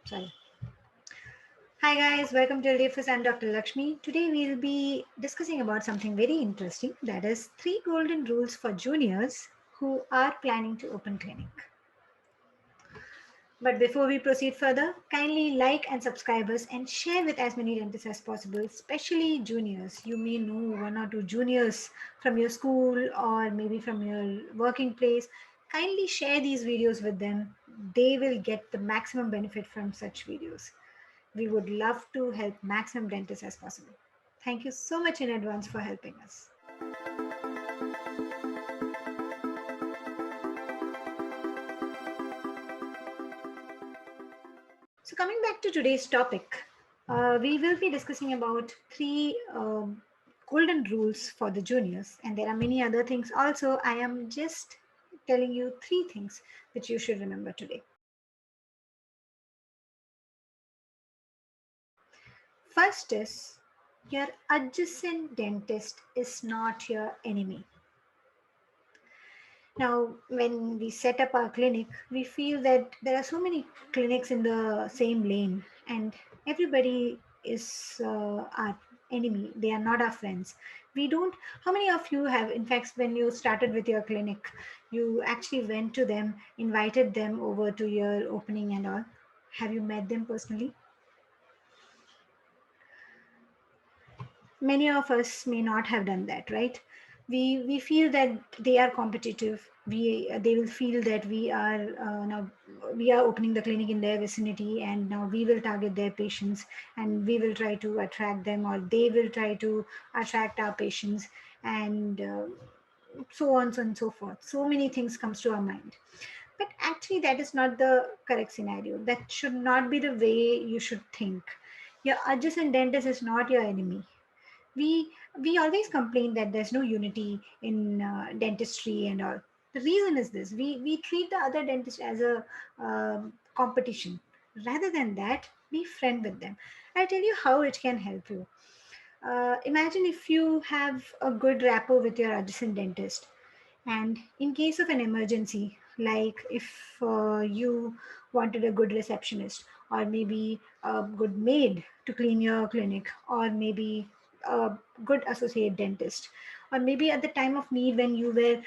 Sorry. Hi guys, welcome to LDFS. I'm Dr. Lakshmy. Today we'll be discussing about something very interesting, that is 3 golden rules for juniors who are planning to open clinic. But before we proceed further, kindly like and subscribe us and share with as many dentists as possible, especially juniors. You may know one or two juniors from your school or maybe from your working place. Kindly share these videos with them. They will get the maximum benefit from such videos. We would love to help maximum dentists as possible. Thank you so much in advance for helping us. So coming back to today's topic, we will be discussing about 3 golden rules for the juniors, and there are many other things also. I am just telling you 3 things which you should remember today. First is, your adjacent dentist is not your enemy. Now, when we set up our clinic, we feel that there are so many clinics in the same lane, and everybody is our enemy. They are not our friends. We don't. How many of you have, in fact, when you started with your clinic, you actually went to them, invited them over to your opening and all? Have you met them personally? Many of us may not have done that, right? We feel that they are competitive. They will feel that now we are opening the clinic in their vicinity, and now we will target their patients, and we will try to attract them, or they will try to attract our patients, and so on and so forth. So many things comes to our mind, but actually that is not the correct scenario. That should not be the way you should think. Your adjacent dentist is not your enemy. We always complain that there's no unity in dentistry and all. The reason is this: we treat the other dentist as a competition. Rather than that, be friend with them. I'll tell you how it can help you. Imagine if you have a good rapport with your adjacent dentist, and in case of an emergency, like if you wanted a good receptionist, or maybe a good maid to clean your clinic, or maybe a good associate dentist, or maybe at the time of need when you were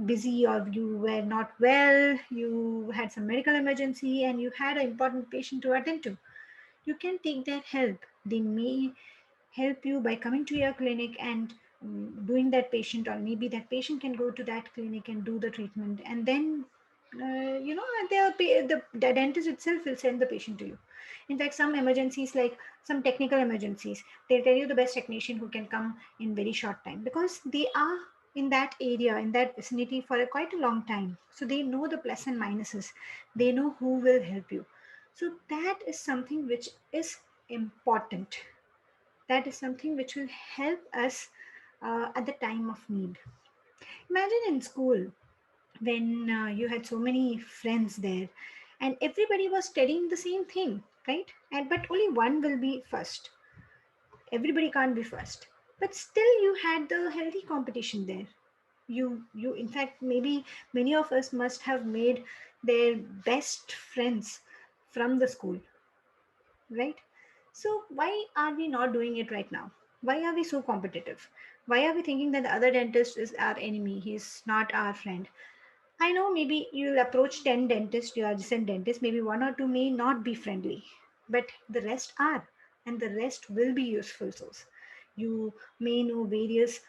busy, or you were not well, you had some medical emergency and you had an important patient to attend to, you can take their help. They may help you by coming to your clinic and doing that patient, or maybe that patient can go to that clinic and do the treatment, and then the dentist itself will send the patient to you. In fact, some emergencies, like some technical emergencies, they'll tell you the best technician who can come in very short time, because they are in that area, in that vicinity for quite a long time, so they know the plus and minuses. They know who will help you. So that is something which is important. That is something which will help us at the time of need. Imagine in school when you had so many friends there, and everybody was studying the same thing, right? And but only one will be first. Everybody can't be first, but still you had the healthy competition there. You in fact, maybe many of us must have made their best friends from the school, right? So why are we not doing it right now? Why are we so competitive? Why are we thinking that the other dentist is our enemy? He's not our friend. I know maybe you'll approach 10 dentists, your adjacent dentists, maybe one or two may not be friendly, but the rest are, and the rest will be useful source. You may know various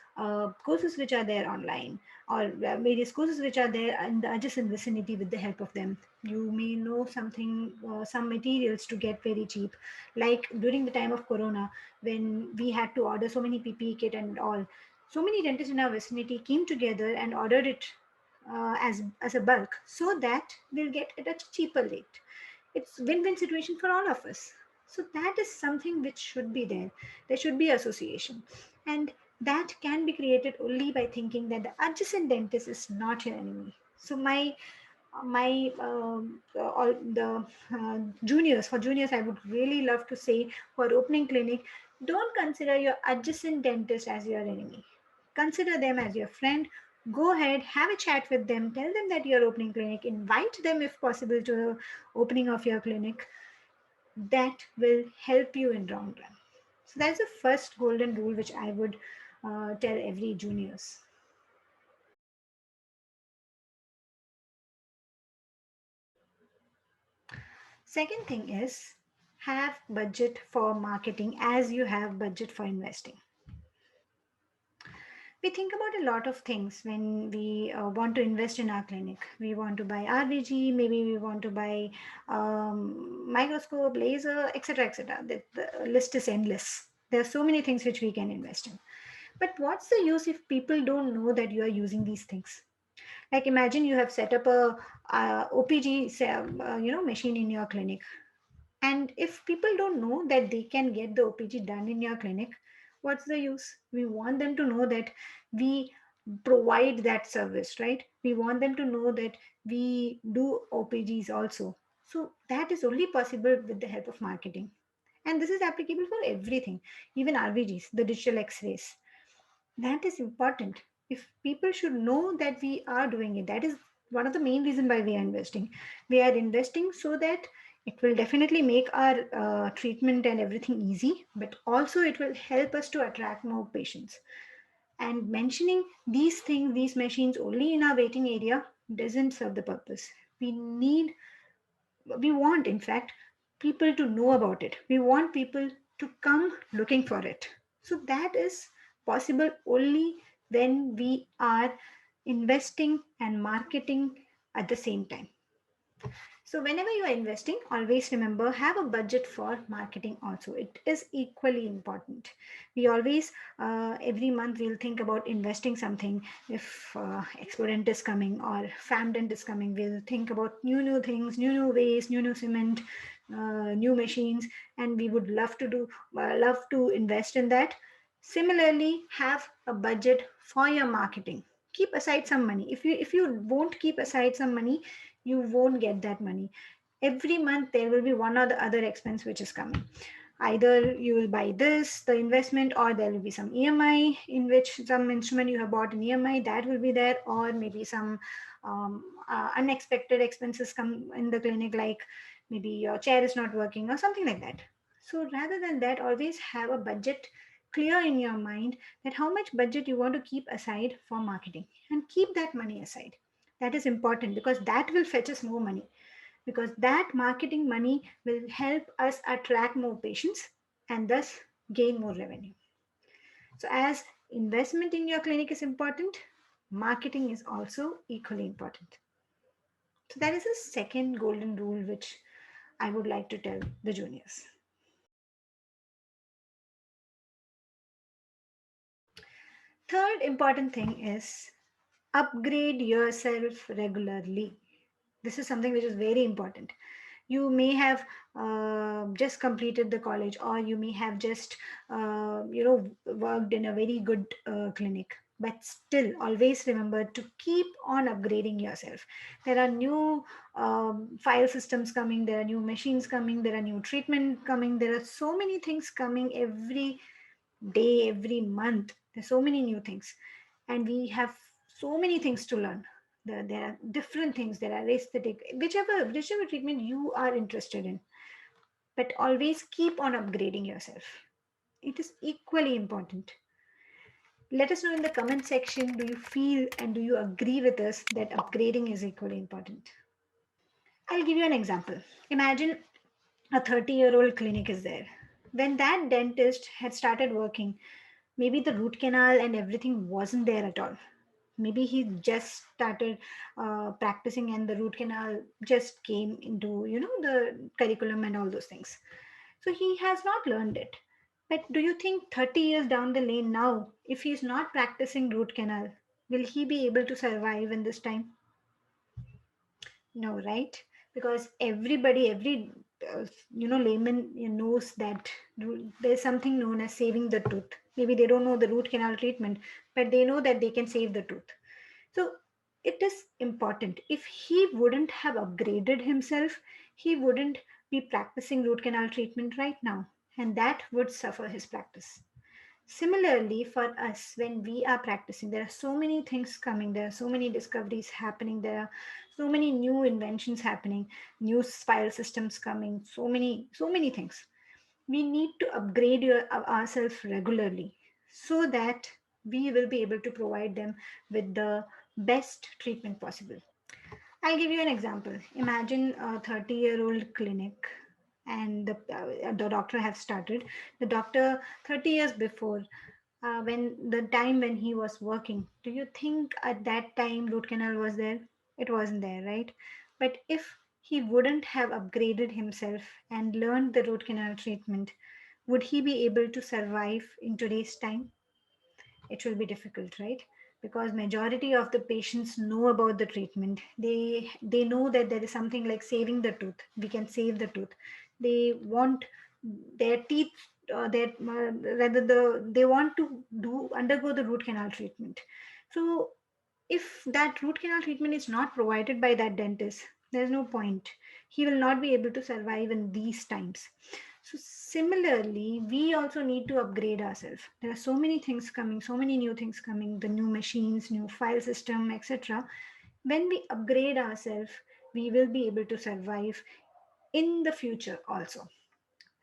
courses which are there online, or various courses which are there in the adjacent vicinity. With the help of them, you may know something, some materials to get very cheap. Like during the time of Corona, when we had to order so many PPE kit and all, so many dentists in our vicinity came together and ordered it as a bulk, so that we'll get it at a cheaper rate. It's win-win situation for all of us. So that is something which should be there. There should be association, and that can be created only by thinking that the adjacent dentist is not your enemy. So my all the juniors, for juniors, I would really love to say, for opening clinic, don't consider your adjacent dentist as your enemy. Consider them as your friend Go ahead, have a chat with them, tell them that you're opening clinic, invite them if possible to the opening of your clinic. That will help you in long run. So that's the first golden rule which I would tell every juniors. Second thing is, have budget for marketing as you have budget for investing. We think about a lot of things when we want to invest in our clinic. We want to buy RVG, maybe we want to buy microscope, laser, etc., etc. The list is endless. There are so many things which we can invest in. But what's the use if people don't know that you are using these things? Like imagine you have set up a OPG, machine in your clinic, and if people don't know that they can get the OPG done in your clinic, what's the use? We want them to know that we provide that service, right? We want them to know that we do OPGs also. So that is only possible with the help of marketing. And this is applicable for everything, even RVGs, the digital X-rays. That is important. If people should know that we are doing it, that is one of the main reason why we are investing. We are investing so that it will definitely make our treatment and everything easy, but also it will help us to attract more patients. And mentioning these things, these machines only in our waiting area doesn't serve the purpose. We need, we want, in fact, people to know about it. We want people to come looking for it. So that is possible only when we are investing and marketing at the same time. So whenever you are investing, always remember, have a budget for marketing also. It is equally important. We always, every month we'll think about investing something. If Explodent is coming or Famdent is coming, we'll think about new things, new ways, new cement, new machines, and we would love to invest in that. Similarly, have a budget for your marketing. Keep aside some money. If you won't keep aside some money, you won't get that money. Every month there will be one or the other expense which is coming. Either you will buy this, the investment, or there will be some EMI in which some instrument you have bought in EMI that will be there, or maybe some unexpected expenses come in the clinic, like maybe your chair is not working or something like that. So rather than that, always have a budget clear in your mind, that how much budget you want to keep aside for marketing, and keep that money aside. That is important because that will fetch us more money, because that marketing money will help us attract more patients and thus gain more revenue. So as investment in your clinic is important, marketing is also equally important. So that is the second golden rule which I would like to tell the juniors. Third important thing is upgrade yourself regularly. This is something which is very important. You may have just completed the college, or you may have just worked in a very good clinic, but still always remember to keep on upgrading yourself. There are new file systems coming, there are new machines coming, there are new treatment coming, there are so many things coming every day, every month. There's so many new things, and we have so many things to learn. There are different things. There are aesthetic, whichever treatment you are interested in. But always keep on upgrading yourself. It is equally important. Let us know in the comment section, do you feel and do you agree with us that upgrading is equally important? I'll give you an example. Imagine a 30-year-old clinic is there. When that dentist had started working, maybe the root canal and everything wasn't there at all. Maybe he just started practicing and the root canal just came into the curriculum and all those things. So he has not learned it. But do you think 30 years down the lane now, if he's not practicing root canal, will he be able to survive in this time? No, right? Because every layman knows that there's something known as saving the tooth. Maybe they don't know the root canal treatment, but they know that they can save the tooth. So it is important. If he wouldn't have upgraded himself, he wouldn't be practicing root canal treatment right now, and that would suffer his practice. Similarly, for us, when we are practicing, there are so many things coming, there are so many discoveries happening, there are so many new inventions happening, new file systems coming, so many things. We need to upgrade ourselves regularly so that we will be able to provide them with the best treatment possible. I'll give you an example. Imagine a 30-year-old clinic and the doctor have started. The doctor 30 years before, when the time when he was working, do you think at that time root canal was there? It wasn't there, right? But if he wouldn't have upgraded himself and learned the root canal treatment, would he be able to survive in today's time? It will be difficult, right? Because majority of the patients know about the treatment. They know that there is something like saving the tooth. We can save the tooth. They want their teeth, their rather they want to do undergo the root canal treatment. So if that root canal treatment is not provided by that dentist, there's no point. He will not be able to survive in these times. So similarly, we also need to upgrade ourselves. There are so many things coming, so many new things coming, the new machines, new file system, etc. When we upgrade ourselves, we will be able to survive in the future also.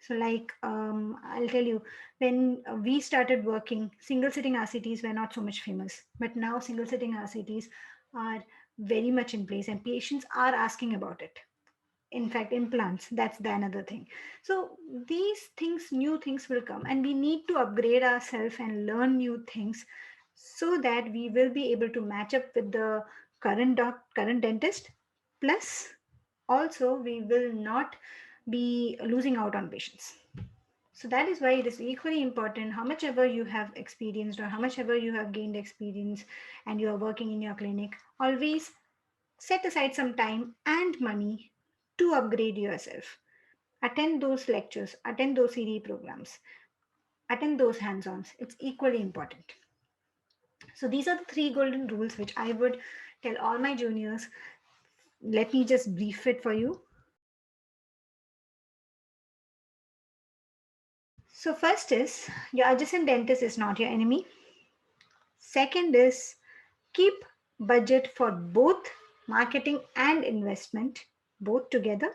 So, like, I'll tell you, when we started working, single sitting RCTs were not so much famous, but now single sitting RCTs are very much in place, and patients are asking about it. In fact, implants, that's the another thing. So, these things, new things will come, and we need to upgrade ourselves and learn new things so that we will be able to match up with the current dentist. Plus, also, we will not be losing out on patients. So that is why it is equally important how much ever you have experienced or how much ever you have gained experience and you are working in your clinic, always set aside some time and money to upgrade yourself. Attend those lectures, attend those CD programs, attend those hands-ons. It's equally important. So these are the three golden rules which I would tell all my juniors. Let me just brief it for you. So first is your adjacent dentist is not your enemy. Second is keep budget for both marketing and investment, both together.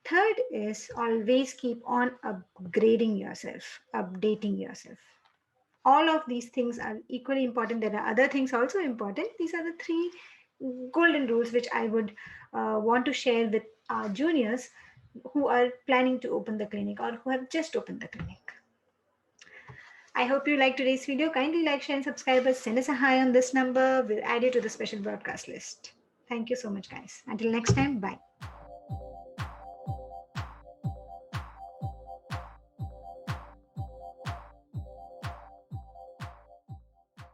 Third is always keep on upgrading yourself, updating yourself. All of these things are equally important. There are other things also important. These are the three golden rules which I would want to share with our juniors who are planning to open the clinic or who have just opened the clinic. I hope you liked today's video. Kindly like, share, and subscribe us. Send us a hi on this number. We'll add you to the special broadcast list. Thank you so much, guys. Until next time, bye.